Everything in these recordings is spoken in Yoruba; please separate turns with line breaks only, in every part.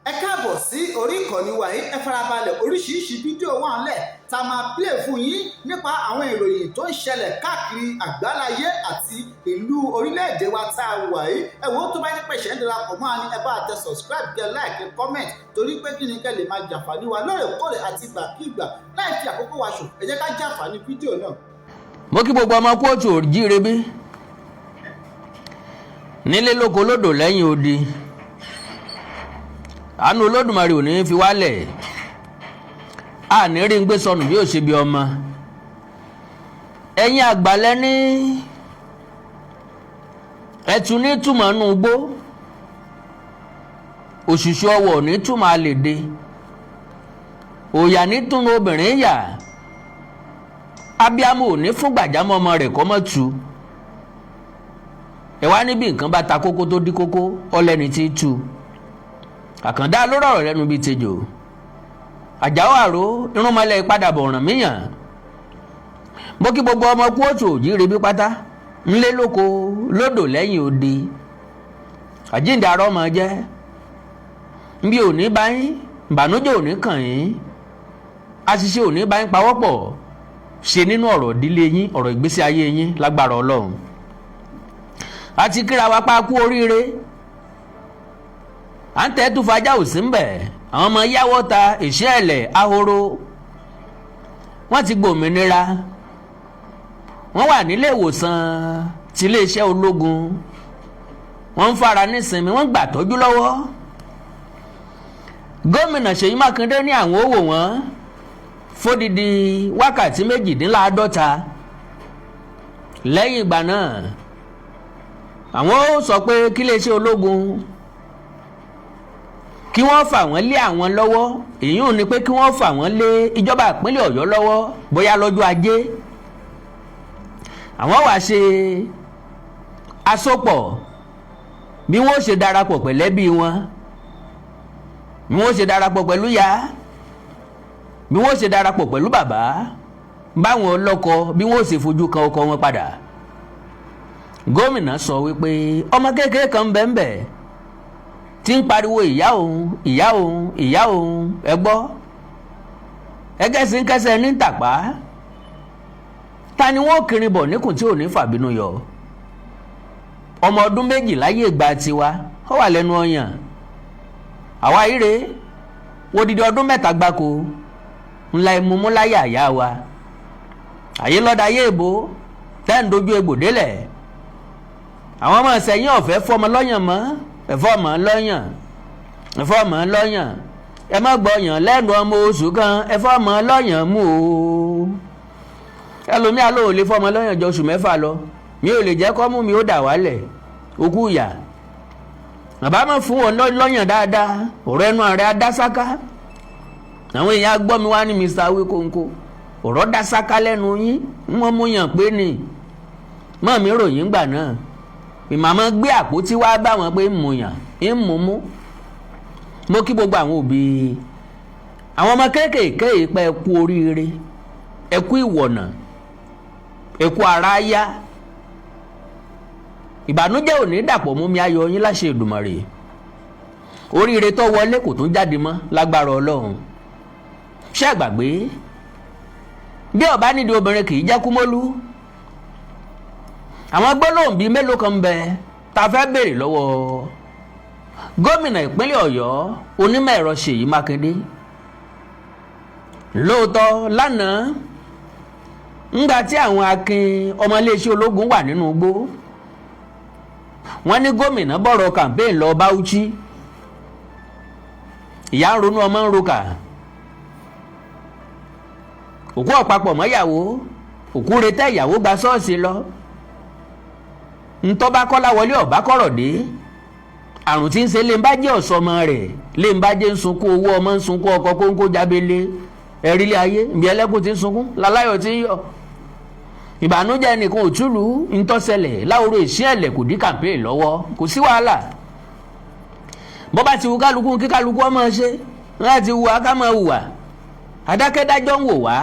ẹ káàbọ̀ sí orí ìkànnì wa yìí. Ẹ farabalẹ̀, oríṣiríṣi fídíò wà ńlẹ̀ tá a máa play fún yín nípa àwọn ìròyìn tó ń ṣẹlẹ̀ káàkiri àgbáláyé àti ìlú orílẹ̀-èdè wa tá a wà yìí. Ẹ wo tó bá ní pẹ̀ṣẹ̀ ń darapọ̀ mọ́ ni ẹ bá tẹ subscribe, kẹ like, kẹ comment, torí pé kí ni kẹ́ lè máa jàǹfààní wa lóòrèkóòrè àti ìgbàkígbà láì fi àkókò wa ṣòfò. Ẹ jẹ́ ká jàǹfààní fídíò náà.
Mo kí gbogbo ọmọ kóòtù òjíire bí nílé lóko lódò lẹ́yìn odi. Àánú Olódùmarè ò ní fi wálẹ̀, a ní rí ń gbé sọnù bí ó ṣe bí ọmọ. Ẹ̀yin àgbàlẹ̀ ní ẹ̀tún ní túmọ̀ nù gbó, òṣìṣẹ́ ọwọ́ ní túmọ̀ àlèdè, òyà ní túnú obìnrin yà, abiyamọ ò ní fún gbàjámọ́ ọmọ rẹ̀ kọ́ mọ́ tu. Ẹ wá níbi nǹkan bá ta kókó tó dí kókó ọlẹ́ni tí tú. Àkàndá ló rọ̀rọ̀ lẹ́nu bíi tejò. Àjàó àró irúnmọlẹ̀ ìpadàbọ̀ ọ̀ràn míyàn. Mo kí gbogbo ọmọ kóòtù òjíire bí pátá ńlé lóko lódò lẹ́yìn odi. Àjíǹde arọ́ ọmọ jẹ́ nbí òní bá yín, ìbànújẹ́ òní kàn yín, àṣìṣe òní bá yín pawọ́pọ̀ ṣe nínú ọ̀rọ̀ ìdílé yín, ọ̀rọ̀ ìgbésí ayé yín lágbára Ọlọ́run. Àti kíra wa pa kú oríire. À ń tẹ́ tó fajá ò sí ń bẹ̀. Àwọn ọmọ yáwọ́ ta ìṣẹ́ ẹ̀lẹ̀ ahoro. Wọ́n ti gbòmìnira. Wọ́n wà nílé ìwòsàn ti iléeṣẹ́ ológun. Wọ́n ń fara nísinmi, wọ́n gbà tọ́jú lọ́wọ́. Gómìnà Seyi Makinde ní àwọn ó wò wọ́n fódìdí wákàtí 48. Lẹ́yìn ìgbà náà, àwọn ó sọ pé kí iléeṣẹ́ ológun kí wọ́n fà wọ́n lé àwọn lọ́wọ́. Èyí ò ní pé kí wọ́n fà wọ́n lé ìjọba ìpínlẹ̀ Ọ̀yọ́ lọ́wọ́ bóyá lọ́jọ́ ajé. Àwọn wá ṣe àsopọ̀ bí wọ́n ṣe darapọ̀ pẹ̀lẹ́bí wọn, bí wọ́n ṣe darapọ̀ pẹ̀lú ya, bí wọ́n ṣe darapọ̀ pẹ̀lú bàbá, báwọn ọlọ́kọ bí wọ́n ṣe fojú kan ọkọ wọn padà. Gómìnà sọ wípé ọmọ kékeré kan bẹ́ẹ̀ tí ń pariwo ìyá òun ìyá òun ìyá òun, ẹ gbọ́ ẹgẹ́sìn kẹsẹ̀ ní tàpá. Ta ni wọ́n kiri bọ̀ níkùn tí ò ní fàbínú yọ? Ọmọ ọdún 2 láyé ìgbà tiwa ó wà lẹ́nu ọyàn. Àwa ire wo didi ọdún 3 gbáko ńlá ìmúmú láyé àyà wa. Àyè lọ́dà ayé èbó tẹ́ ń dojú egbò délẹ̀. Àwọn ọmọ ìsẹ̀yìn ọ̀fẹ́ fọmọ lọ́yàn mọ́, ẹ̀fọ́ ọmọ lọ́yàn, ẹ̀fọ́ ọmọ lọ́yàn, ẹ má gbọ́yàn lẹ́nu ọmọ oṣù kan, ẹ̀fọ́ ọmọ lọ́yàn mú o. Ẹlòmíà ló lè fọmọ lọ́yàn jọ oṣù 6 lọ, mi ò lè jẹ́ kọ́ mú mi ó dà wálẹ̀, okú ìyà. Bàbá mọ̀ fún wọn lọ́yàn dáadáa, ọ̀rọ̀ ẹnu ààrẹ adásáká. Àwọn èèyàn gbọ́ mi wá ní Mr. Awíkóńkó, ọ̀rọ̀ dásáká lẹ́nu yín, wọ́n mú yàn pé ni. Mọ́ mi ròyìn gbà náà. Ìmàmá gbé àpótí wá bá wọn pé ń mú yàn, ń mú mú. Mo kí gbogbo àwọn òbí, àwọn ọmọ kéékèèké pé ẹ kú oríire, ẹ kú ìwọ̀nà, ẹ kú ara yá. Ìbànújẹ́ ò ní dàpọ̀ mú mi ayọ̀ yín láṣẹ Èdùmàrè. Oríire tó wọlé kò tún jáde mọ́ lágbára Ọlọ́run. Ṣé àgbàgbé bí ọba nídìí obìnrin kì í jẹ́ kúmọ́lú? Àwọn gbólóhùn bíi mélòó kan bẹ tá a fẹ́ béèrè lọ́wọ́ gómìnà ìpínlẹ̀ Ọ̀yọ́ onímọ̀ ẹ̀rọ Seyi Makinde. Lóòótọ́ lánàá ńgbà tí àwọn akin ọmọ iléeṣẹ́ ológun wà nínú igbó, wọ́n ní gómìnà bọ̀rọ̀ campaign lọ Bauchi. Ìyá ń ronú ọmọ ń roka, òkú ọ̀pápọ̀ mọ́yàwó, òkú retẹ́ ìyàwó gba ṣọ́ọ̀ṣì lọ. Ntọ́ba kọ́lá wọlé ọ̀bá kọ̀rọ̀ dé. Àrùn tí ń ṣe lè ń bá jẹ́ ọ̀sọ́mọ rẹ̀, lè ń bá jẹ́ ń sunkún owó ọmọ, ń sunkún ọkọ kóńkó jábélé. Ẹ̀rílẹ̀ ayé ìbí ẹlẹ́kùn ti ń sunkún, láláyọ̀ ti ń yọ̀. Ìbànújẹ́ nìkan ò túlù ń tọ́sẹ̀lẹ̀ láwòrán ìṣí ẹ̀lẹ̀ kò dí campaign lọ́wọ́, kò sí wàhálà. Bọ́ bá ti wù kálukú kí kálukú ọmọ ṣe, wọ́n ti wù wá ká máa hùwà. Adákẹ́dájọ́ ń wò wá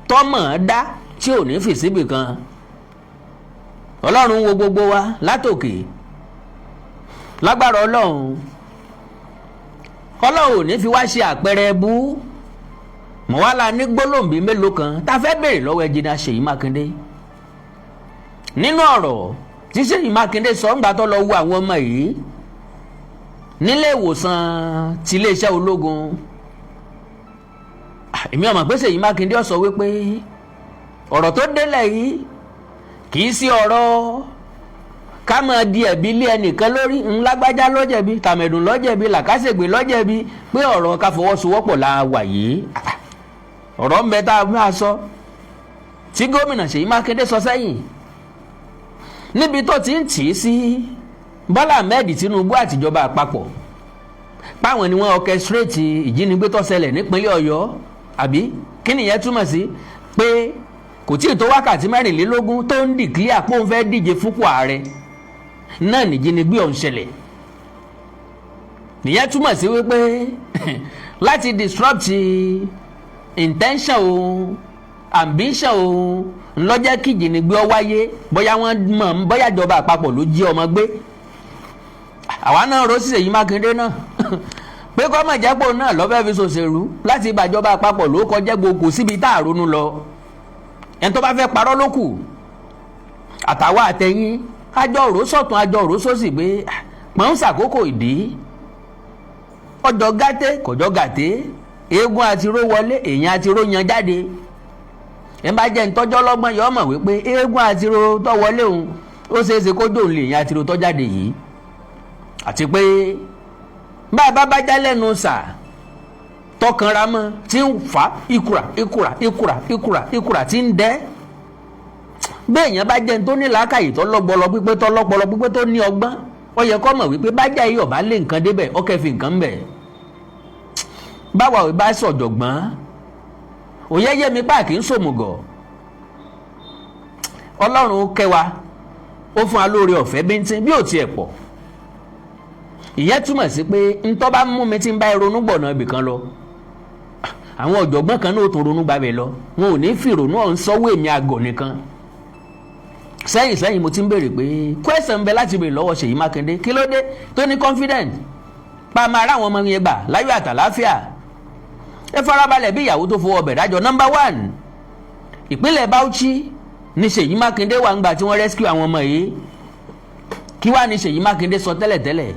tọ́mọ̀ dá tí ò ní fìsíbì kan. Ọlọ́run wo gbogbo wa látòkè lágbára Ọlọ́run Ọlọ́run ò ní fi wá ṣe àpẹẹrẹ bú. Mo wá la ní gbólóǹbí mélòó kan tá fẹ́ béèrè lọ́wọ́ ẹnjìnìà Seyi Makinde. Nínú ọ̀rọ̀ tí Seyi Makinde sọ ńgbà tó lọ wo àwọn ọmọ yìí nílé ìwòsàn ti iléeṣẹ́ ológun. Èmi ò mọ̀ pé Seyi Makinde ó sọ wípé ọ̀rọ̀ tó délẹ̀ yìí kì í sí ọ̀rọ̀ ká máa di ẹ̀bi lé ẹnìkan lórí, ńlágbájá ló jẹ̀bi, tàmẹ̀dùn ló jẹ̀bi, làkàṣègbè ló jẹ̀bi, pé ọ̀rọ̀ ká fọwọ́sowọ́pọ̀ la wà yìí. Ọ̀rọ̀ ń bẹ tá a máa sọ tí gómìnà Seyi Makinde sọ sẹ́yìn níbi tó ti ń tì í sí Bọ́lá Ahmed Tinubu àtìjọba àpapọ̀ páwọn ni wọ́n orchestrate ìjínigbé tó ṣẹlẹ̀ nípínlẹ̀ Ọ̀yọ́, àbí kí nìyẹn túmọ̀ sí? Pé kò tí ì tó wákàtí 24 tó ń dìklíà pé òun fẹ́ díje fúnpò ààrẹ náà nìjínigbé ọ̀hún ṣẹlẹ̀. Nìyẹn túmọ̀ sí wípé láti disrupt intention o, ambition o, ńlọ́jẹ́ kí ìjínigbé ó wáyé, bóyá wọ́n mọ̀ bóyá ìjọba àpapọ̀ ló jí ọmọ gbé. Àwa náà rò sí Seyi Makinde náà pé kọ́mọ̀ jẹ́pọ̀ náà lọ́fẹ́ fi ṣòṣèlú láti ìbàjọba àpapọ̀ ló kọjá gbogbo síbi tá a ronú lọ. Ẹni tó bá fẹ́ parọ́ ló kù. Àtàwa àtẹ̀yìn àjọ òró sọ̀tún àjọ òró sósì pé pọ́n ṣàkókò ìdí ọjọ́ gàté kọjọ́ gàté, eégún àti ró wọlé, èèyàn àti ró yan jáde. Ẹ bá jẹ́ ntọ́jọ́ lọ́gbọ́n yọ mọ̀ wípé eégún àti ró tó wọlé òun ó ṣeéṣe kó dòun lè èèyàn àti ró tó jáde yìí. Àti pé bá já lẹ́nu sà tọkànra mọ́ tí ń fa ìkùrà tí ń dẹ́. Béèyàn bá jẹ́ tó ní làákàyè tó lọ́pọlọ pípé tó ní ọgbọ́n, ó yẹ kó mọ̀ wípé bá já iyọ̀ bá lé nǹkan débẹ̀ ó kẹ́ fi nǹkan ń bẹ̀. Báwa ò bá sọ̀jọ̀gbọ́n òye yé mi páàkì ń sòmùgọ̀. Ọlọ́run kẹwa ó fún wa lóore ọ̀fẹ́ bíntín bí ò tiẹ̀ pọ̀. Ìyẹn túmọ̀ sí pé ntọ́ bá mú mi tí ń bá ronú gbọ̀nà ibì kan lọ, àwọn ọ̀jọ̀gbọ́n kan náà tó ronú gbàbẹ̀ lọ, wọn ò ní fi ìrònú ọ̀hún sọ́wọ́ èmi àgọ̀ nìkan. Sẹ́yìn mo ti ń béèrè pé question bẹ láti béèrè lọ́wọ́ Seyi Makinde, kí ló dé tó ní confident pa máa ráwọn ọmọ yẹn gbà láyọ̀ àtàláfíà. Ẹ farabalẹ̀ bí ìyàwó tó fowó ọbẹ̀ dájọ́. Number 1, ìpínlẹ̀ Bauchi ni Seyi Makinde wà ń gbà tí wọ́n rescue àwọn ọmọ yìí. Kí wá ní Seyi Makinde sọ tẹ́lẹ̀tẹ́lẹ̀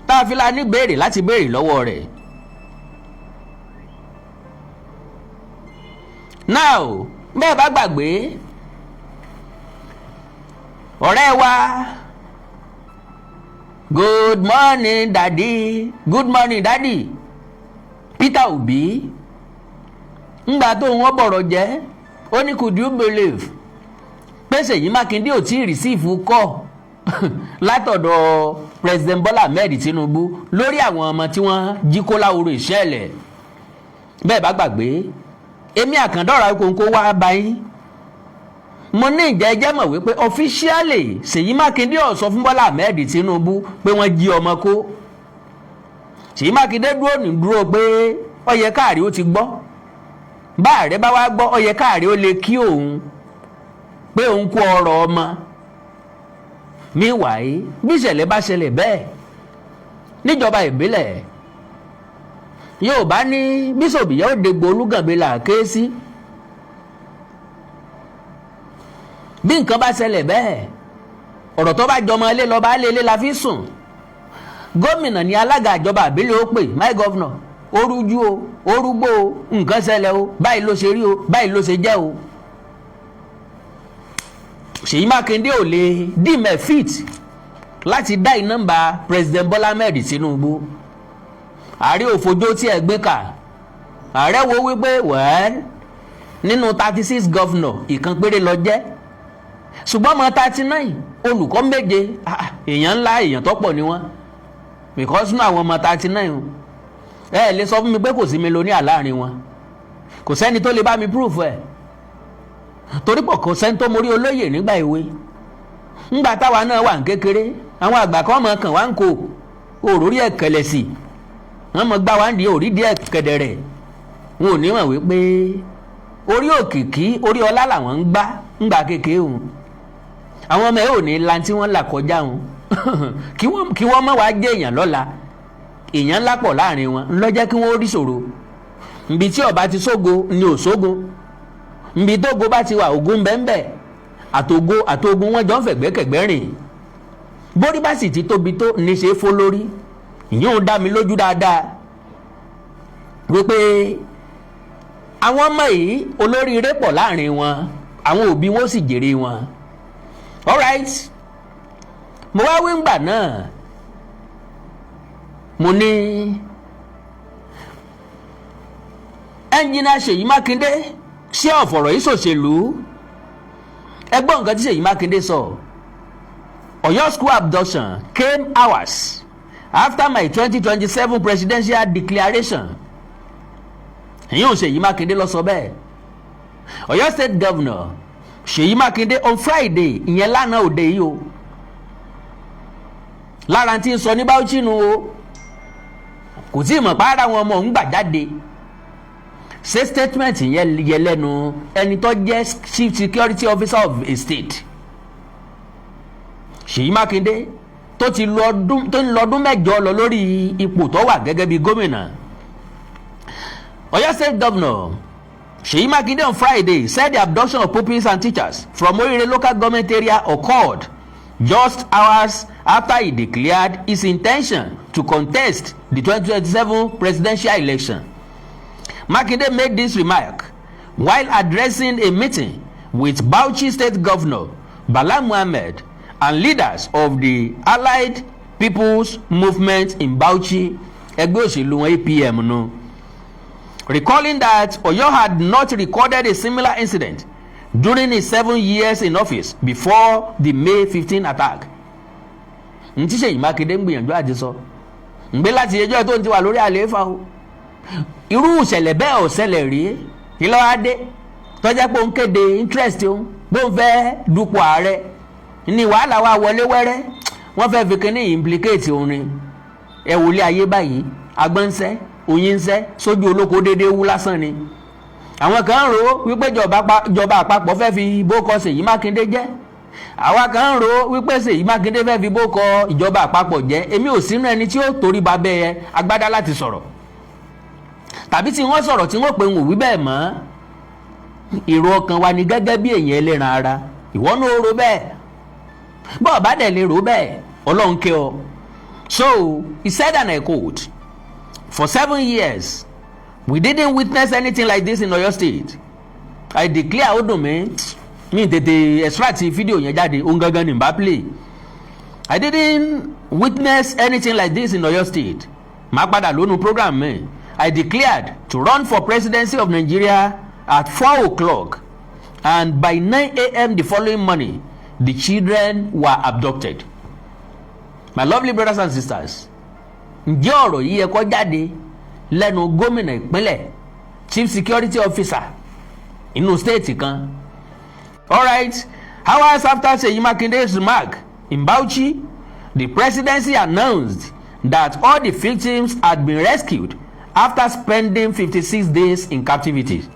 tá a fi la ní béèrè láti béèrè lọ́wọ́ rẹ̀. Now bẹ́ẹ̀ bá gbàgbé ọ̀rẹ́ wa good morning daddy Peter Obi ńgbà tó wọ́n bọ̀rọ̀ jẹ́ ó ní could you believe pé Seyi Makinde ò tí ì receive call látọ̀dọ̀ President Bola Ahmed Tinubu lórí àwọn ọmọ tí wọ́n jí kó láwòrò ìṣẹ̀lẹ̀. Bẹ́ẹ̀ bá gbàgbé èmi àkàndọ̀rà kòǹkó wá báyìí mo ní ìjẹ́jẹ́ mọ̀ wípé officially Seyi Makinde ó sọ fún Bola Ahmed Tinubu pé wọ́n jí ọmọ kó. Seyi Makinde dúró pé ó yẹ káàrí ó ti gbọ́, bá ààrẹ bá wá gbọ́ ó yẹ káàrí ó lè kí òun pé òun kó ọ̀rọ̀ ọmọ. Meanwhile bí ìṣẹ̀lẹ̀ bá ṣẹlẹ̀ bẹ́ẹ̀ níjọba ìbílẹ̀ yóò bá ní bíṣọ̀bù yóò dégbò olúgànbé là ké sí. Bí nǹkan bá ṣẹlẹ̀ bẹ́ẹ̀ ọ̀rọ̀ tó bá jọmọ ilé lọ bá lé ilé la fi sùn. Gómìnà ní alága ìjọba ìbílẹ̀ ó pè my governor orújú o orúgbó o nǹkan ṣẹlẹ̀ o báyìí ló ṣe rí o báyìí ló ṣe jẹ́ o. Seyi Makinde ò lè dìmẹ̀ fit láti dá nọ́mbà President Bola Ahmed Tinubu. Ààrẹ òfojó tí ẹ gbé kà, ààrẹ wo wípé well nínú 36 governor ìkan péré lọ jẹ́, ṣùgbọ́n ọmọ 39 olùkọ́ 7 èèyàn ńlá èèyàn tó pọ̀ ni wọ́n, because nínú àwọn ọmọ 39 ẹ lè sọ fún mi pé kò sí mílíọ̀nìà láàrin wọn, kò sẹ́ni tó lè bá mi proof ẹ̀. Torí pọ̀ kò sẹ́ni tó mórí olóyè nígbà ìwé. Ńgbà táwa náà wà ń kékeré àwọn àgbà kan mọ̀ kàn wá ń kó òrórí ẹ̀kẹlẹ̀ sí wọ́n mọ̀ gbá wá ń di òrí díẹ̀ kẹ̀dẹ̀rẹ̀. Wọn ò ní mọ̀ wípé orí òkìkí orí ọlá làwọn ń gbá ńgbà kékeré òun. Àwọn ọmọ ẹ̀ ò ní lan tí wọ́n là kọjá òun kí wọ́n mọ̀ wá jẹ́ èèyàn lọ́la. èèyàn ńlá pọ̀ láàrin wọn ńlọ jẹ́ kí wọ́n rí ṣòro. Ibi tí ọba ti sógo ni ò sógun, ibi tógo bá ti wà ogun bẹ́ẹ̀nbẹ́, àtògun wọn jọ ń fẹ̀gbẹ́kẹ̀gbẹ́ rìn. Bórí bá sì ti tóbi tó ní ṣe fó lórí. Ìyẹn ò dá mi lójú dáadáa wípé àwọn ọmọ yìí olóríire pọ̀ láàrin wọn, àwọn òbí wọn sì jèrè wọn. Alright, mo wá wí ngbà náà, mo ní ẹnjìnà Seyi Makinde ṣé ọ̀fọ̀rọ̀ yìí ṣòṣèlú? Ẹ gbọ́ nǹkan tí Seyi Makinde sọ. Oyo school abduction came hours after my 2027 presidential declaration. Ìyẹn ò Seyi Makinde ló sọ bẹ́ẹ̀. Oyo state governor Seyi Makinde on Friday, ìyẹn lánàá òde yìí o, lára tí ń sọ ní Bauchi nu o, kò tí ì mọ̀ pàára wọn ọmọ ń gbà jáde. Ṣé statement yẹn yẹ lẹ́nu ẹni tó jẹ́ chief security officer of a state. Seyi Makinde tó ń lọ́dún mẹ́jọ lọ lórí ipò tó wà gẹ́gẹ́ bí gómìnà. Oyo state governor Seyi Makinde on Friday said the abduction of pupils and teachers from Orire local government area occurred just hours after he declared his intention to contest the 2027 presidential election. Makinde made this remark while addressing a meeting with Bauchi State Governor Bala Muhammad and leaders of the Allied People's Movement in Bauchi, ẹgbẹ́ òṣèlú wọn APM no. Recalling that Oyo had not recorded a similar incident during his 7 years in office before the May 15 attack. Ntí Seyi Makinde ń gbìyànjú àti sọ ǹgbé láti ẹjọ́ tó ń ti wà lórí àlééfà o, irú ìṣẹ̀lẹ̀ bẹ́ẹ̀ ò ṣẹlẹ̀ rí, kí ló wá dé tó jẹ́ pé ó ń kéde interest òun bó ń fẹ́ dupò ààrẹ ní wàhálà wa wọlé wẹ́rẹ́, wọ́n fẹ́ fi kíní implicate òun ni. Ẹ wò lé ayé báyìí, agbọ́nsẹ́ òyìnsẹ́ sójú olóko déédéé wú lásán ni. Àwọn kan ń rò wípé ìjọba àpapọ̀ fẹ́ fi bókọ Seyi Makinde jẹ́, àwa kan ń rò wípé Seyi Makinde fẹ́ fi bókọ ìjọba àpapọ̀ jẹ́. Èmi ò sínú ẹni tí ó torí ba bẹ́ẹ̀ agbádá láti sọ̀rọ̀, tàbí tí wọ́n sọ̀rọ̀ tí wọ́n pè ń wí bẹ́ẹ̀ mọ́. Èrò ọkàn wa ni gẹ́gẹ́ bí èèyàn ẹlẹ́ran ara, ìwọ náà ó rò bẹ́ẹ̀, bọ́ọ̀ bá dẹ̀ lè rò bẹ́ẹ̀ Ọlọ́run kẹ́ ọ. So he said, and I quote, "For 7 years we didn't witness anything like this in Oyo State. I declare ó dùn mí tètè extract fídíò yẹn jáde, òun gangan ní bá play. I didn't witness anything like this in Oyo State. Máa padà lónú program mi. I declared to run for presidency of Nigeria at 4 o'clock and by 9 a.m. the following morning the children were abducted." My lovely brothers and sisters, ǹjẹ́ ọ̀rọ̀ yìí yẹ kó jáde lẹ́nu gómìnà ìpínlẹ̀, chief security officer inú state kan? Alright, hours after Seyi Makinde's remark in Bauchi, the presidency announced that all the victims had been rescued after spending 56 days in captivity.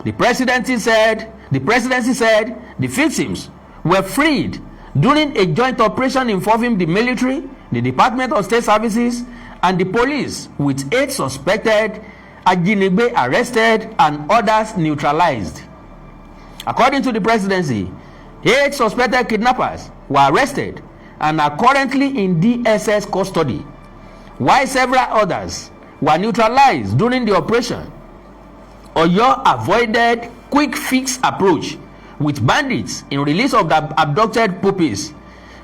The presidency said the victims were freed during a joint operation involving the military, the Department of State Services, and the police, with 8 suspected Ajinigbe arrested and others neutralized. According to the presidency, 8 suspected kidnappers were arrested and are currently in DSS custody, while several others were neutralized during the operation. Oyo avoided quick fix approach with bandits in release of the abducted pupils.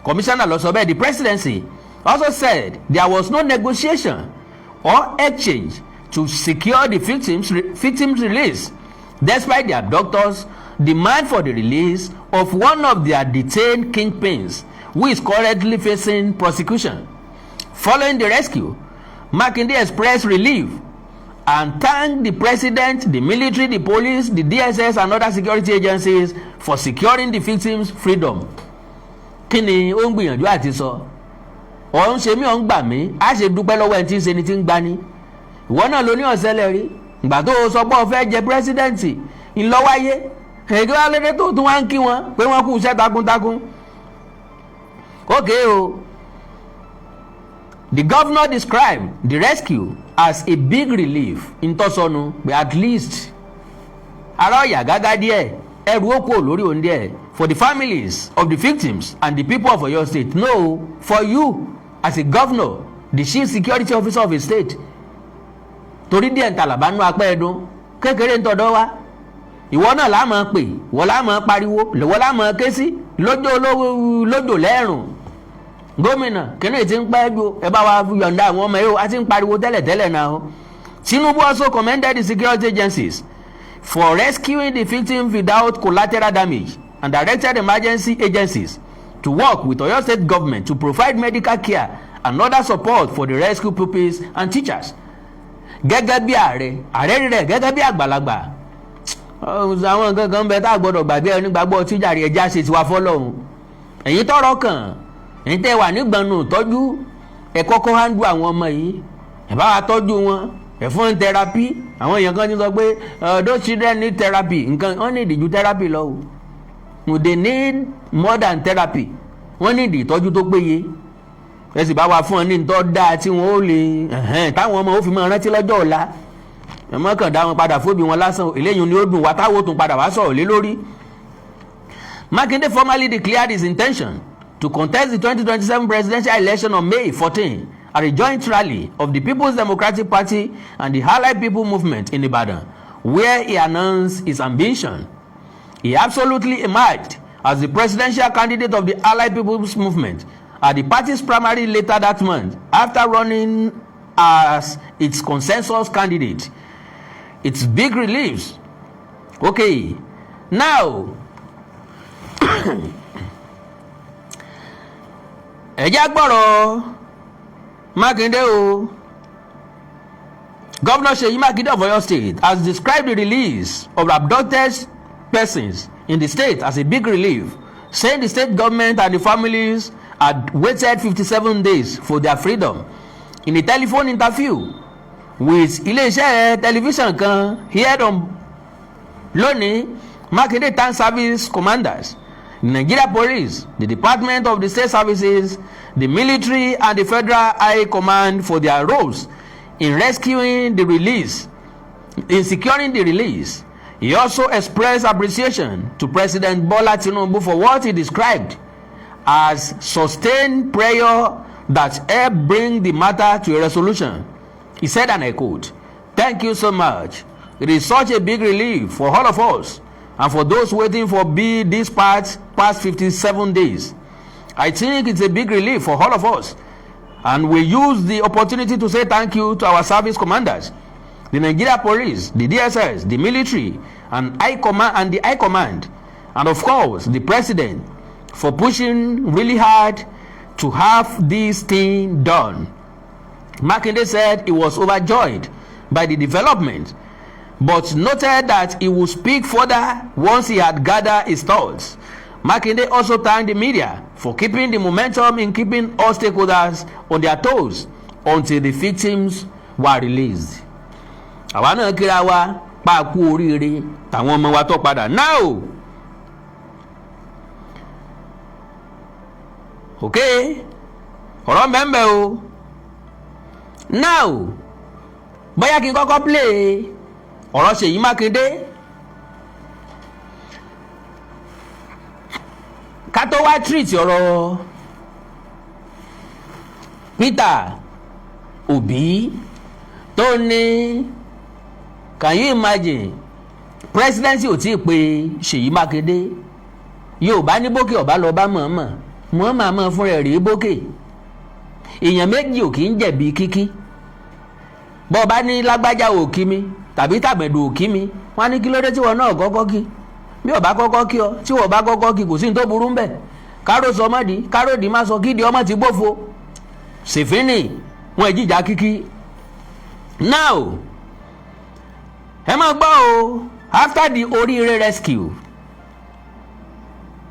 Commissioner Losobe, the presidency, also said there was no negotiation or exchange to secure the victims' release, despite the abductors' demand for the release of one of their detained kingpins, who is currently facing prosecution. Following the rescue, Makinde expressed relief and thanked the president, the military, the police, the DSS and other security agencies for securing the victims' freedom. Kí ni ó ń gbìyànjú àti sọ? Ó ń ṣe mí, ó ń gbà mí, á ṣe dúpẹ́ lọ́wọ́ ẹni tí ń ṣe ni tí ń gbá ní. Ìwọ náà ló ní ọ̀sẹ̀lẹ̀ rí. Ìgbà tó o sọ pé o fẹ́ jẹ pírẹ́sídẹ̀ǹtì ńlọ́wáyé. Èdè wa lédè tó tún wá ń kí wọn pé wọ́n kú iṣẹ́ takuntakun. Okay o. The governor described the rescue as a big relief ntọ́sọnù pé at least ara ọ̀yà gágá díẹ̀ ẹrù ó kúrò lórí òun díẹ̀ for the families of the victims and the people of Oyo State. No, for you as a governor, the chief security officer of a state, torí díẹ̀ ntàlàbá nú apẹ́ ẹ̀dùn kékeré ntọ́dọ́ wa ìwọ náà la máa pè ìwọ la máa pariwo ìwọ la máa ké sí lójò lẹ́rùn gómìnà kínní ti ń pẹ́ ju ẹ bá wa yọ̀ǹda àwọn ọmọ yìí a ti ń pariwo tẹ́lẹ̀ náà. Tinubu also commended the security agencies for rescuing the victims without collateral damage and directed emergency agencies to work with Oyo State government to provide medical care and other support for the rescue pupils and teachers. Gẹ́gẹ́ bí ààrẹ rẹ̀ gẹ́gẹ́ bí àgbàlagbà àwọn gangan bẹ tá a gbọ́dọ̀ gbàgbé ẹni gbàgbọ́ tíjàre ẹja ṣe tiwa fọ́lọ́run. ẹ̀yin tọ́rọ̀ kàn ẹ̀yin tẹ́ wà nígbànú tọ́jú ẹ kọ́kọ́ handle àwọn ọmọ yìí ẹ bá wa tọ́jú wọn ẹ fún therapy. àwọn èèyàn kan ti sọ pé those children need therapy nǹkan wọ́n need ju therapy lọ o they need more than therapy wọ́n need ìtọ́jú tó péye ẹ sì bá wa fún ọ ní ntọ́ dáa tí wọ́n ó lè táwọn ọmọ ó fi máa rántí lọ́jọ́ ọ̀la ẹ mọ́ kàn dá wọn padà fóbi wọn lásán eléyìí ni ó dùn wá táwọn ó tún padà wá sọ̀rọ̀ lé lórí. Makinde formally declared his intention to contest the 2027 presidential election on May 14 at a joint rally of the People's Democratic Party and the Allied People Movement in Ibadan, where he announced his ambition. He absolutely emerged as the presidential candidate of the Allied People's Movement at the party's primary later that month, after running as its consensus candidate. It's big reliefs. Okay, now ẹ̀já gbọ́rọ̀ Makinde o. Governor Seyi Makinde of Oyo State has described the release of abducted persons in the state as a big relief, saying the state government and the families had waited 57 days for their freedom. In a telephone interview with iléeṣẹ́ tẹlifíṣàn kan aired on lónìí, Makinde thanked service commanders, the Nigeria Police, the Department of the State Services, the military and the Federal High Command for their roles in rescuing the release, in securing the release. He also expressed appreciation to President Bola Tinubu for what he described as sustained prayer that helped bring the matter to a resolution. He said, and I quote, "Thank you so much. It is such a big relief for all of us and for those waiting for this past 57 days. I think it's a big relief for all of us, and we use the opportunity to say thank you to our service commanders, the Nigeria Police, the DSS, the military, and the High Command, and of course the President for pushing really hard to have this thing done." Makinde said he was overjoyed by the development, but noted that he would speak further once he had gathered his thoughts. Makinde also thanked the media for keeping the momentum in keeping all stakeholders on their toes until the victims were released. àwa náà kíra wa pa kú oríire tàwọn ọmọ wa tó padà now. Okay, ọ̀rọ̀ mẹ́mbẹ́ o. Now bóyá kí n kọ́kọ́ play ọ̀rọ̀ Seyi Makinde ká tó wá treat ọ̀rọ̀ Peter Obi tó ní can you imagine presidency ò tí ì pé Seyi Makinde yóò bá ní bókè ọ̀bá lọ bá mọ̀ fún rẹ̀ rí bókè èèyàn méjì ò kì í jẹ̀bi kíkí bọ́ bá ní lágbájá ò kí mi tàbí tàbẹ̀dù ò kí mi wọ́n ní kí ló dé tí wọ́n náà kọ́kọ́ kí bí ọba kọ́kọ́ kí ọ tí wọ́n bá kọ́kọ́ kí kò sí ní tó burú ńbẹ̀ káró sọ ọmọdé káròdì má sọ kídi ọmọ ti gbófo ṣèfínì wọn ìjìjà kíkí. Now ẹ máa gbọ́ o, after the Orire rescue,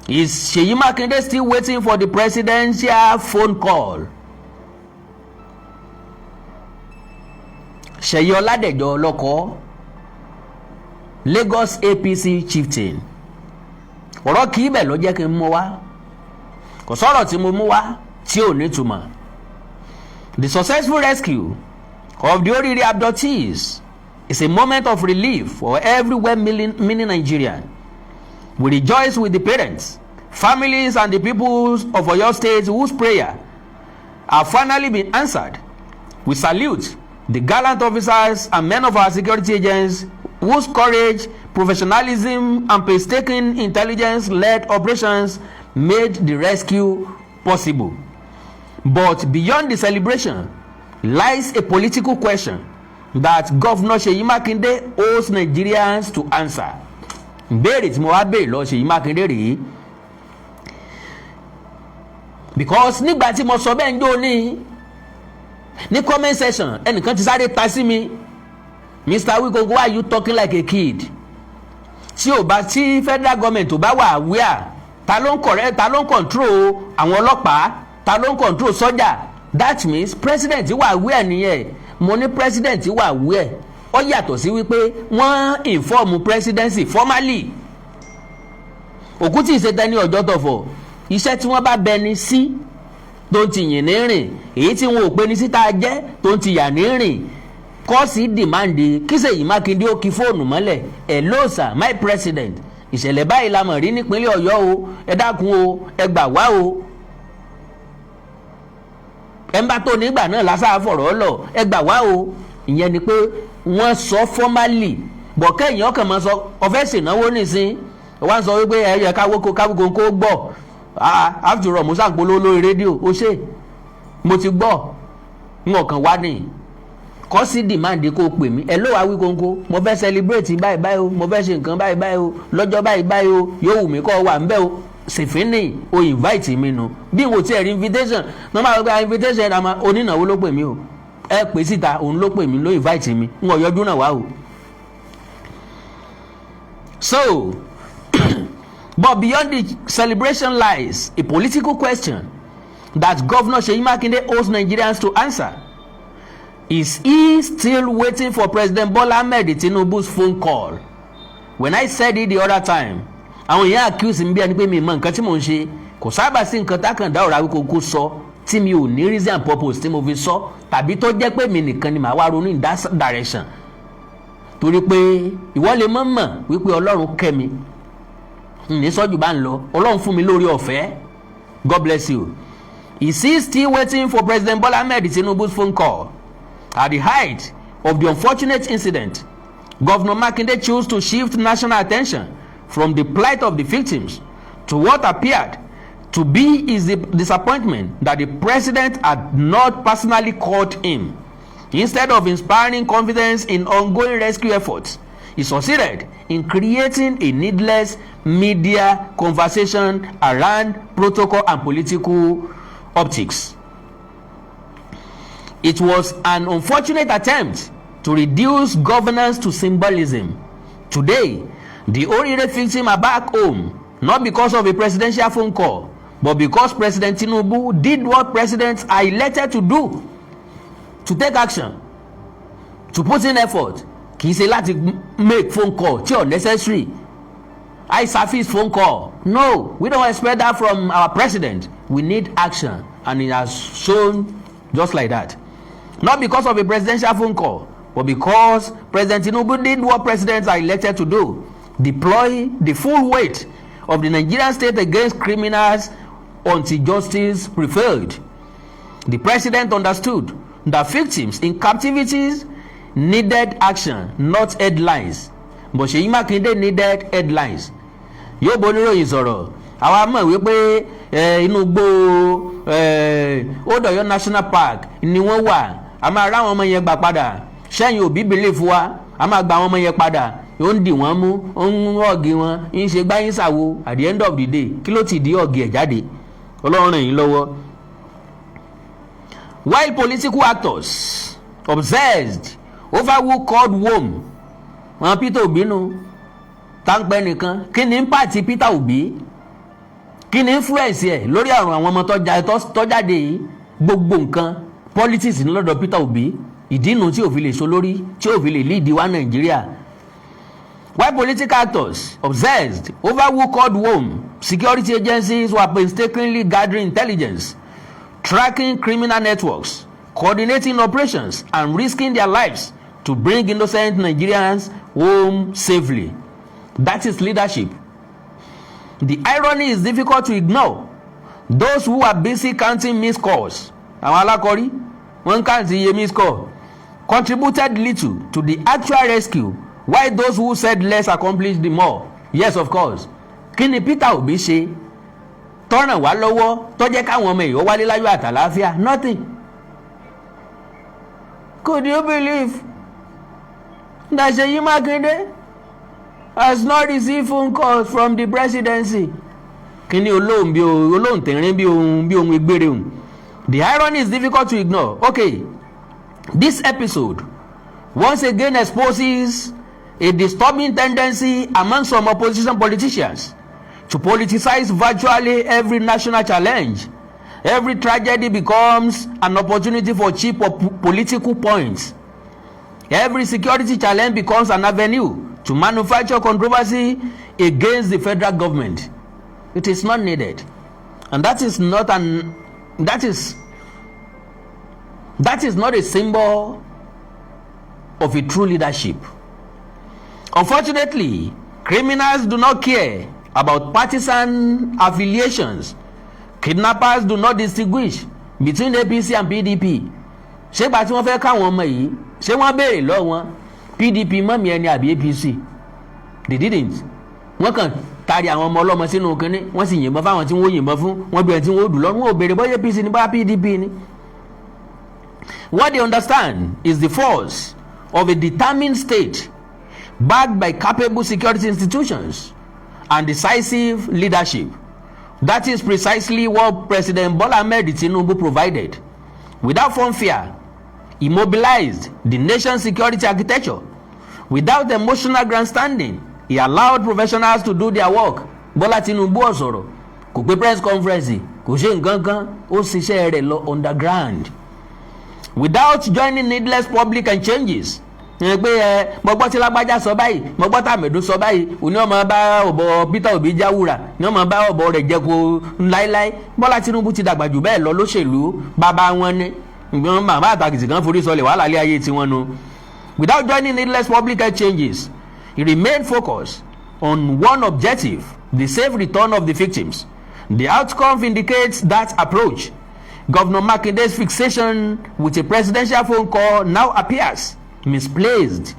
is Seyi Makinde still waiting for the presidential phone call? Seyi Oladejo lọ́kọ́ Lagos APC chieftain ọ̀rọ̀ kì í bẹ̀ ló jẹ́ kí n mú wá kò sọ̀rọ̀ tí mo mú wá tí ò ní túmọ̀ The successful rescue of the Orire abductees is a moment of relief for every well-meaning Nigerian. We rejoice with the parents, families, and the people of Oyo State whose prayer have finally been answered. We salute the gallant officers and men of our security agents whose courage, professionalism, and painstaking intelligence-led operations made the rescue possible. But beyond the celebration lies a political question that Governor Seyi Makinde owes Nigerians to answer. Béèrè tí mo wá béèrè lọ Seyi Makinde rèé. Because nígbà tí mo sọ bẹ́ẹ̀ ń jó ní comment section ẹnìkan ti sáré ta sí mi, Mr. Wikonko, why are you talking like a kid? Tí federal government ò bá wà aware, ta ló ń control àwọn ọlọ́pàá, ta ló ń control sọ́jà? That means president wà aware nìyẹn. Mo ní president wà aware. Ó yàtọ̀ sí wípé wọ́n inform presidency formally. Òkú tí ìṣètẹ́ ní ọjọ́ tọ̀fọ̀, iṣẹ́ tí wọ́n bá bẹni sí tó ń ti yìn ní rìn, èyí tí wọn ò pe ní síta jẹ́ tó ń ti yà ní rìn. Kọ́ọ̀sì dìmáàndì kí Seyi Makinde ó kí fóònù mọ́lẹ̀. Hello sir, my president, ìṣẹ̀lẹ̀ báyìí la mọ̀ rí nípínlẹ̀ Ọ̀yọ́ o, ẹ dákun o, ẹ gbà wá o. Ẹ̀ńbà tó nígbà náà lásà fọ̀rọ̀ lọ, ẹ gbà wá o. Ìyẹn ni pé wọ́n sọ formally, bọ̀ kẹ́yìn ọkàn máa sọ ọ̀fẹ́ ṣènáwó nísìn, wọ́n sọ wípé ẹ̀yẹ káwókó kó gbọ́. After all, mo sàǹpolówó lórí rédíò, ó ṣe mo ti gbọ́ ń ọ̀kan wá nìyí. Kọ́sí dìmáàndì kó pè mí, ẹ ló wá Wikonko, mo fẹ́ celebrate báyìí báyìí o, mo fẹ́ ṣe nǹkan báyìí báyìí o, lọ́jọ́ báyìí báyìí o, yóò wù mí kọ́ wà ńbẹ́ o. Sèfínì o invite mi nu bí n ò tiẹ̀ rí invitation ní wọ́n máa gbé invitation àmọ́ onínáwó ló pè mí o, ẹ pè síta òun ló pè mí ló invite mi ń ọ̀yọ́jú náà wá o. So but beyond the celebration lies a political question that Governor Seyi Makinde owes Nigerians to answer. Is he still waiting for President Bola Ahmed Tinubu's phone call? When I said it the other time, àwọn èèyàn accuse mi bí ẹni pé mi mọ nǹkan tí mò ń ṣe, kò sábà sí nǹkan tákàndá ọ̀rọ̀ Awíkonko sọ tí mi ò ní reason and purpose tí mo fi sọ, tàbí tó jẹ́ pé mi nìkan ni màá wá ronú in that direction. Torí pé ìwọ lè mọ̀ wípé Ọlọ́run kẹ́ mi, ní sọ́jú bá ń lọ, Ọlọ́run fún mi lórí ọ̀fẹ́. God bless you. Is he still waiting for President Bola Ahmed Tinubu's phone call? At the height of the unfortunate incident, Governor Makinde chose to shift national attention from the plight of the victims to what appeared to be his disappointment that the president had not personally called him. Instead of inspiring confidence in ongoing rescue efforts, he succeeded in creating a needless media conversation around protocol and political optics. It was an unfortunate attempt to reduce governance to symbolism. Today, the Orire victims are back home, not because of a presidential phone call, but because President Tinubu did what presidents are elected to do: to take action, to put in effort. Kì í ṣe láti make phone call tí unnecessary. I surface phone call. No, we don't expect that from our president. We need action, and it has shown just like that. Not because of a presidential phone call, but because President Tinubu did what presidents are elected to do: deploy the full weight of the Nigerian state against criminals until justice prevailed. The president understood that victims in captivities needed action, not headlines. But Seyi Makinde needed headlines. Yóò bó oníròyìn sọ̀rọ̀, àwa mọ̀ wípé inú gbó Odoyo National Park ni wọ́n wà, a máa rá àwọn ọmọ yẹn gbà padà. Sẹ́yìn òbí believe wa, a máa gba àwọn ọmọ yẹn padà. Ó ń dì wọ́n mú, ó ń ọ̀gì wọn, ń ṣe gbáyín ṣàwo. At the end of the day, kí ló ti di ọ̀gì ẹ̀ jáde? Ọlọ́run ràn yín lọ́wọ́. While political actors obsessed over who called whom, wọn Peter Obi nu táǹpẹ́ nìkan, kí ni impact Peter Obi, kí ni influence ẹ̀ lórí àrùn àwọn ọmọ tọ́jáde yìí? Gbogbo nǹkan politics ní lọ́dọ̀ Peter Obi. Ìdínú tí ò fi lè so lórí, tí ò fi lè lead wa Nàìjíríà. While political actors obsessed over who called whom, security agencies were painstakingly gathering intelligence, tracking criminal networks, coordinating operations and risking their lives to bring innocent Nigerians home safely. That is leadership. The irony is difficult to ignore. Those who are busy counting missed calls, àwọn alákọ̀rí wọ́n count iye missed call, contributed little to the actual rescue, while those who said less accomplished the more. Yes, of course. Kí ni Peter Obi ṣe tó ràn wá lọ́wọ́ tó jẹ́ káwọn ọmọ èèyàn wálé láyọ̀ àtàlàáfíà? Nothing. Could you believe that Seyi Makinde has not received phone calls from the presidency? Kí ni olóhùn tẹ̀rín bí ohun egbére hùn? The irony is difficult to ignore. Okay, this episode once again exposes a disturbing tendency among some opposition politicians to politicize virtually every national challenge. Every tragedy becomes an opportunity for cheap political points. Every security challenge becomes an avenue to manufacture controversy against the federal government. It is not needed, and that is not a symbol of a true leadership. Unfortunately, criminals do not care about partisan affiliations. Kidnappers do not distinguish between APC and PDP. Ṣé gbà tí wọ́n fẹ́ káwọn ọmọ yìí ṣé wọ́n béèrè lọ́wọ́ wọn PDP mọ́mí ẹni àbí APC? They didn't. Wọ́n kàn tari àwọn ọmọ ọlọ́mọ sínú kínní wọ́n sì yìnbọn fáwọn tí wọ́n yìnbọn fún wọ́n gbé tí wọ́n dùn lọ́rùn wọ́n ò béèrè bóyá APC ni bóyá PDP ni. What they understand is the force of a determined state backed by capable security institutions and decisive leadership. That is precisely what President Bola Ahmed Tinubu provided. Without fanfare, he mobilized the nation's security architecture. Without emotional grandstanding, he allowed professionals to do their work. Bola Tinubu ò sọ̀rọ̀, kò pé press conference, kò ṣe nǹkan kan, ó ṣiṣẹ́ rẹ̀ lọ underground. Without joining needless public exchanges. Pé mo gbọ́ tí lágbájá sọ báyìí mo gbọ́ tàmẹ̀dún sọ báyìí òní ọmọ bá ọ̀bọ Peter Obi jáwúra ní ọmọ bá ọ̀bọ rẹ̀ jẹ́ kó láíláí. Bọ́lá Tinubu ti dàgbà jù bẹ́ẹ̀ lọ lóṣèlú bàbá wọn ní màmá àtàkìtì kan forí sọlẹ̀ wàhálà ilé ayé tiwọn nu. Without joining needless public exchanges, he remained focused on one objective: the safe return of the victims. The outcome indicates that approach. Governor Makinde's fixation with a presidential phone call now appears misplaced.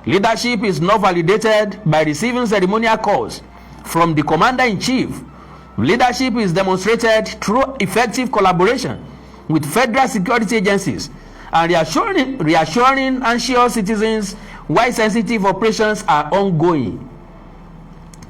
Leadership is not validated by receiving ceremonial calls from the commander-in-chief. Leadership is demonstrated through effective collaboration with federal security agencies and reassuring anxious citizens while sensitive operations are ongoing.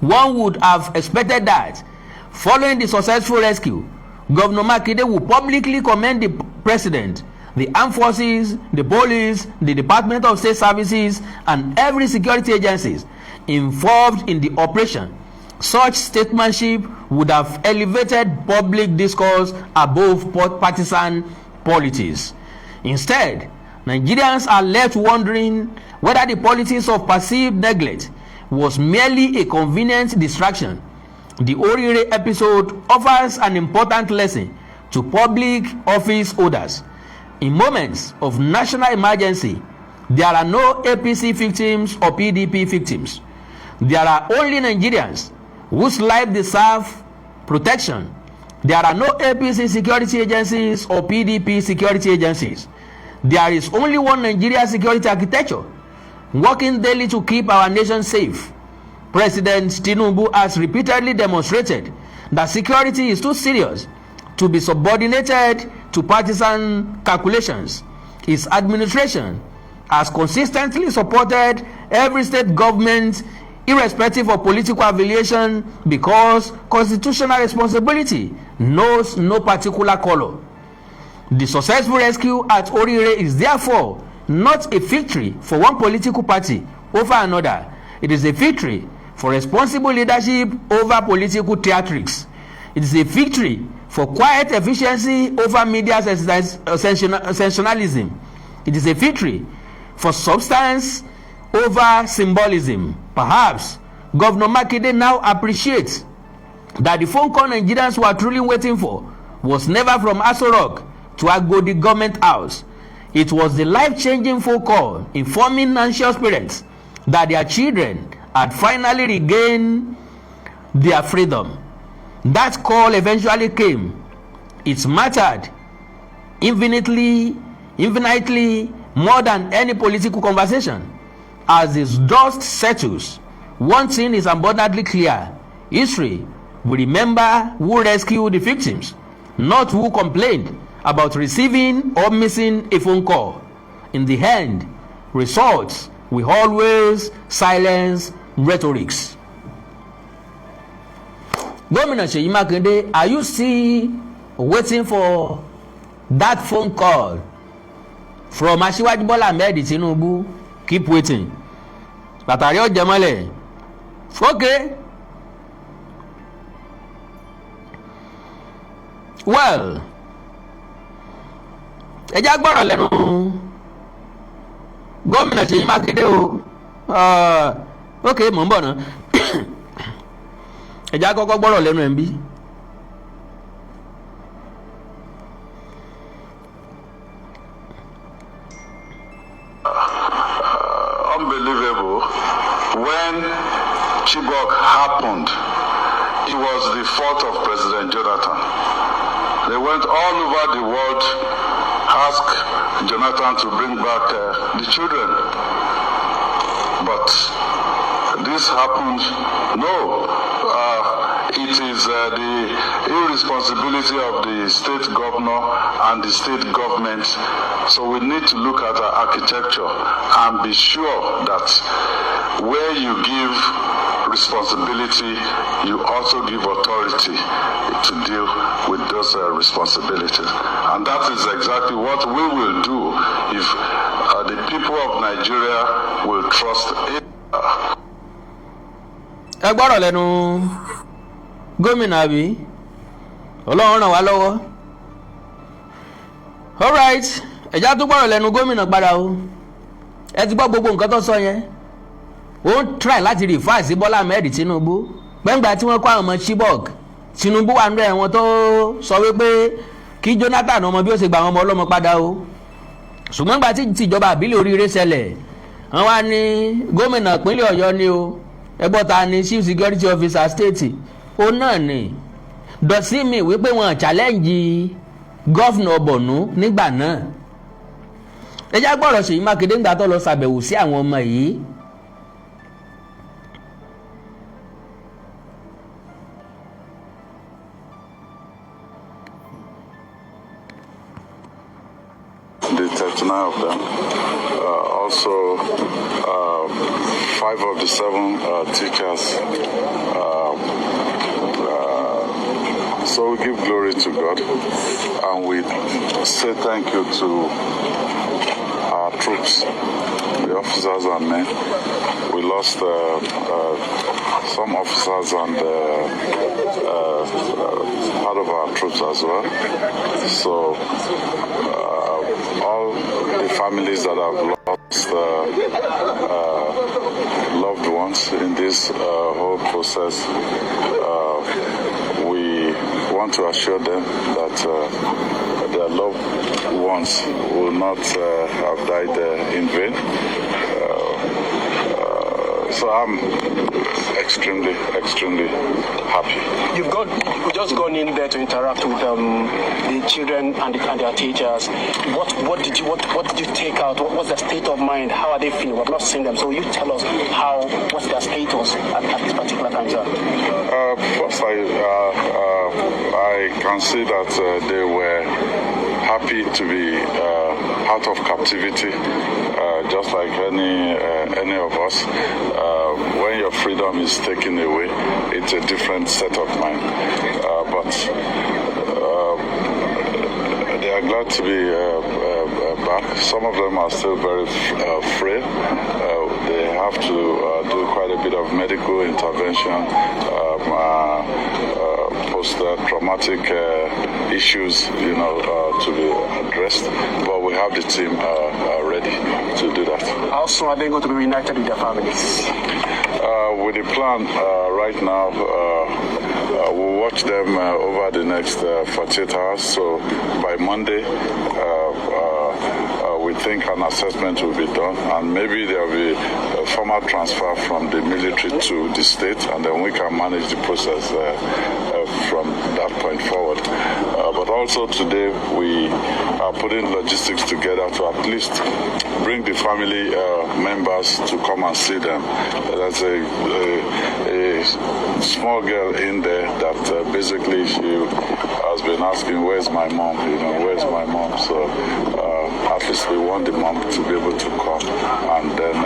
One would have expected that, following the successful rescue, Governor Makinde will publicly commend the president, the armed forces, the police, the Department of State Services, and every security agencies involved in the operation. Such statesmanship would have elevated public discourse above partisan politics. Instead, Nigerians are left wondering whether the politics of perceived neglect was merely a convenient distraction. The Orire episode offers an important lesson to public office holders. In moments of national emergency, there are no APC victims or PDP victims. There are only Nigerians whose life deserve protection. There are no APC security agencies or PDP security agencies. There is only one Nigeria security architecture, working daily to keep our nation safe. President Tinubu has repeatedly demonstrated that security is too serious to be subordinated to partisan calculations. His administration has consistently supported every state government irrespective of political affiliation because constitutional responsibility knows no particular color. The successful rescue at Orire is therefore not a victory for one political party over another. It is a victory for responsible leadership over political theatrics. It is a victory for quiet efficiency over media sensationalism. It is a victory for substance over symbolism. Perhaps Governor Makinde now appreciates that the phone call Nigerians were truly waiting for was never from Aso Rock to Agodi government house, It was the life-changing phone call informing anxious parents that their children had finally regained their freedom. That call eventually came. It mattered infinitely more than any political conversation. As this dust settles, one thing is abundantly clear. History will remember who rescued the victims, not who complained about receiving or missing a phone call. In the end, results will always silence rhetorics. Gómìnà Seyi Makinde, are you still waiting for that phone call from Asiwaju Bola Ahmed Tinubu? Keep waiting. Bàtàrí ọ̀jẹ̀ mọ́lẹ̀. Okay. Well, ẹ já gbọ́rọ̀ lẹ́nu gómìnà Seyi Makinde o. Okay, mò ń bọ̀ náà. Ẹ já kọ́kọ́ gbọ́rọ̀ lẹ́nu ẹ̀ ń bí.
Unbelievable. When Chibok happened, it was the fault of President Jonathan. They went all over the world, asked Jonathan to bring back the children. But this happened. No, it is the irresponsibility of the state governor and the state government. So we need to look at our architecture and be sure that where you give responsibility, you also give authority to deal with those responsibilities. And that is exactly what we will do if the people of Nigeria will trust it.
Ẹ gbọ́rọ̀ lẹ́nu gómìnà àbí Ọlọ́run ràn wá lọ́wọ́. All right, ẹ̀já tó gbọ́rọ̀ lẹ́nu gómìnà padà o. Ẹ ti gbọ́ gbogbo nǹkan tó sọ yẹn. Ó ń try láti refer sí Bọ́lá Ahmed Tinubu. Gbẹ́ngbà tí wọ́n kó àwọn ọmọ Chibok, Tinubu wà nínú ẹ̀wọ̀n tó sọ wípé kí Jonathan ọmọ bí ó ṣe gba àwọn ọmọ ọlọ́mọ padà o. Ṣùgbọ́n gbà tí ìjọba àbílẹ̀ oríire ṣẹlẹ̀, wọ́n wá ní gómìnà ìpínlẹ̀ Ọ̀yọ́ ni o. Ẹgbọ́n ta ni chief security officer state. Ó náà ni dọ̀sí mi wípé wọ́n challenge gọ́fìnà Borno nígbà náà. Ẹ já gbọ́rọ̀ Seyi Makinde ńgbà tó lọ ṣàbẹ̀wò sí àwọn ọmọ yìí.
The 39 of them. Also, 5 of the 7 teachers. So we give glory to God and we say thank you to our troops, the officers and men. We lost some officers and part of our troops as well. So all the families that have lost loved ones in this whole process, we want to assure them that their loved ones will not have died in vain. So I'm extremely happy.
You've just gone in there to interact with the children and their teachers. What did you take out? What's their state of mind? How are they feeling? We've not seen them, so you tell us what's their status at this particular time, sir.
First, I can see that they were happy to be out of captivity, just like any of us. When your freedom is taken away, it's a different set of mind. But they are glad to be back. Some of them are still very frail. They have to do quite a bit of medical intervention, post-traumatic issues, to be addressed. But we have the team ready to do that.
How soon are they going to be reunited with their families?
With the plan right now, we'll watch them over the next 48 hours. So by Monday, we we think an assessment will be done, and maybe there will be a formal transfer from the military to the state, and then we can manage the process from that point forward. But also today we are putting logistics together to at least bring the family members to come and see them. There's a small girl in there that basically she has been asking, where's my mom? Where's my mom? So at least we want the mom to be able to come and then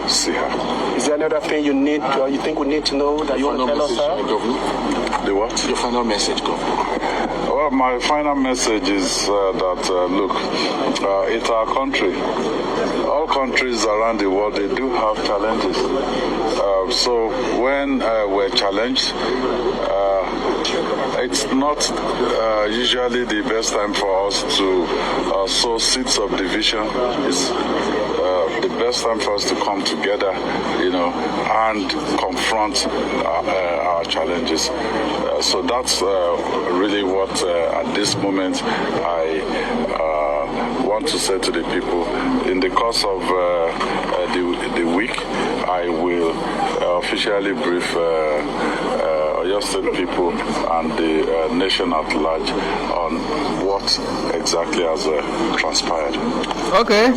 see her.
Is there another thing you need, or you think we need to know that you want to tell us, sir?
The what?
Your final message, Governor.
Well, my final message is that, look, it's our country. All countries around the world, they do have challenges. So when we're challenged, it's not usually the best time for us to sow seeds of division. It's the best time for us to come together, and confront our challenges. So that's really what, at this moment, I want to say to the people. In the course of the week, I will officially brief Oyo State people and the nation at large on what exactly has transpired.
Okay.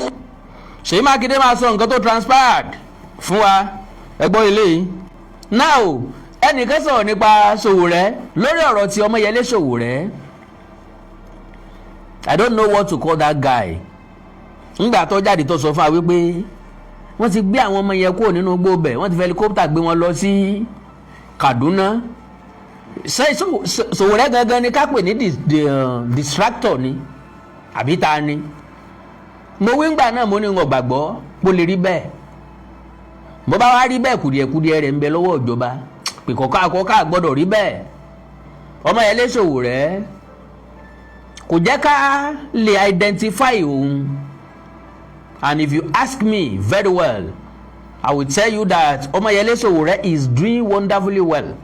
Seyi Makinde máa sọ nǹkan tó transpired fún wa ẹgbọ́n eléyìí. Now ẹnìkan sọ̀rọ̀ nípa Sowore lórí ọ̀rọ̀ tí Ọmọyẹlé Sowore. I don't know what to call that guy. Nígbà tó jáde tó sọ fún wa wípé wọ́n ti gbé àwọn ọmọ yẹn kúrò nínú igbó bẹ̀, wọ́n ti fi helicopter gbé wọn lọ sí Kaduna. Sowore gangan ni ká pè ní distractor ni àbí ta ni. Mo wí ngbà náà mo ní wọn gbàgbọ́ kó lè rí bẹ́ẹ̀. Bó bá wá rí bẹ́ẹ̀ kùdìẹ̀kùdìẹ̀ rẹ̀ ń bẹ lọ́wọ́ ìjọba pé kọ́ká gbọ́dọ̀ rí bẹ́ẹ̀. Ọmọyẹlé Sowore kò jẹ́ ká lè identify òun. And if you ask me very well, I will tell you that Ọmọyẹlé Sowore is doing wonderfully well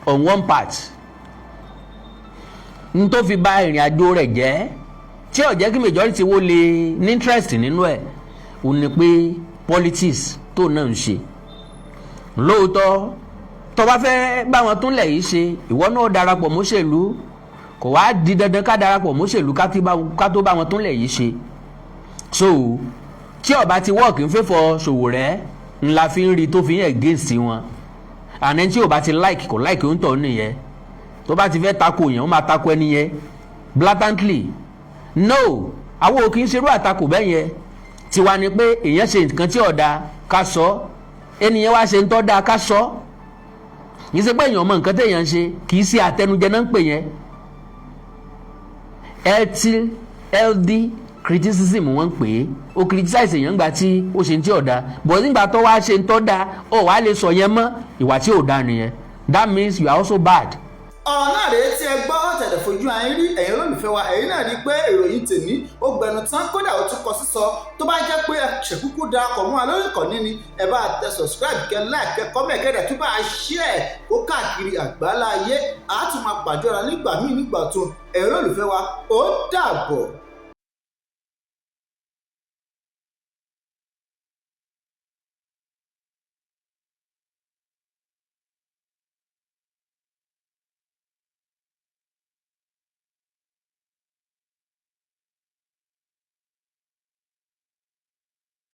on one part. N tó fi bà ìrìn àjò rẹ̀ jẹ́ tí ó jẹ́ kí majority wo lè ní interest nínú ẹ̀ ó ní pé politics tó náà ń ṣe. Lóòótọ́ tó bá fẹ́ bá wọn tún lẹ̀ yìí ṣe ìwọ náà darapọ̀ mọ́ṣèlú kò wá di dandan ká darapọ̀ mọ́ṣèlú ká tó bá wọn tún lẹ̀ yìí ṣe. So tí ó bá ti work in favour Sowore ńlá fi ń rí tó fi ń against wọn. And then tí ó bá ti like kò like ó ń tọ̀ nìyẹn. Tó bá ti fẹ́ tako yẹn ó máa tako ẹni yẹn blatantly. No, àwọn ò kì í ṣerú àtakò bẹ́ẹ̀ yẹn. Tiwa ni pé èèyàn ṣe nǹkan tí ó dáa ká sọ, ènìyàn wá ṣe ń tọ́ dáa ká sọ. Kì í ṣe pé èèyàn mọ nǹkan téèyàn ṣe, kì í ṣe àtẹnujẹ náà ń pè yẹn. Healthy criticism wọ́n ń pè é. Ó criticize èèyàn gbà tí ó ṣe ń tí ó dáa, but nígbà tó wá ṣe ń tọ́ dáa ó wá lè sọ yẹn mọ́ ìwà tí ò dáa nìyẹn. That means you are also bad.
Ọ̀nà rèé tí ẹ gbọ́ tẹ̀lé fojú ayé rí ẹ̀yin olólùfẹ́ wa ẹ̀yin náà rí pé ìròyìn tèmi ó gbẹnu tán kódà ó tún kọ sísọ tó bá jẹ́ pé ṣèkúkú darapọ̀ mọ́ wa lórí ìkànnì ni ẹ bá tẹ subscribe kẹ like kẹ comment kẹ dẹ̀ tún bá share kó káàkiri àgbáláyé àá tún máa pàjọra nígbà míì nígbà tó ẹ̀yin olólùfẹ́ wa ó dàbọ̀.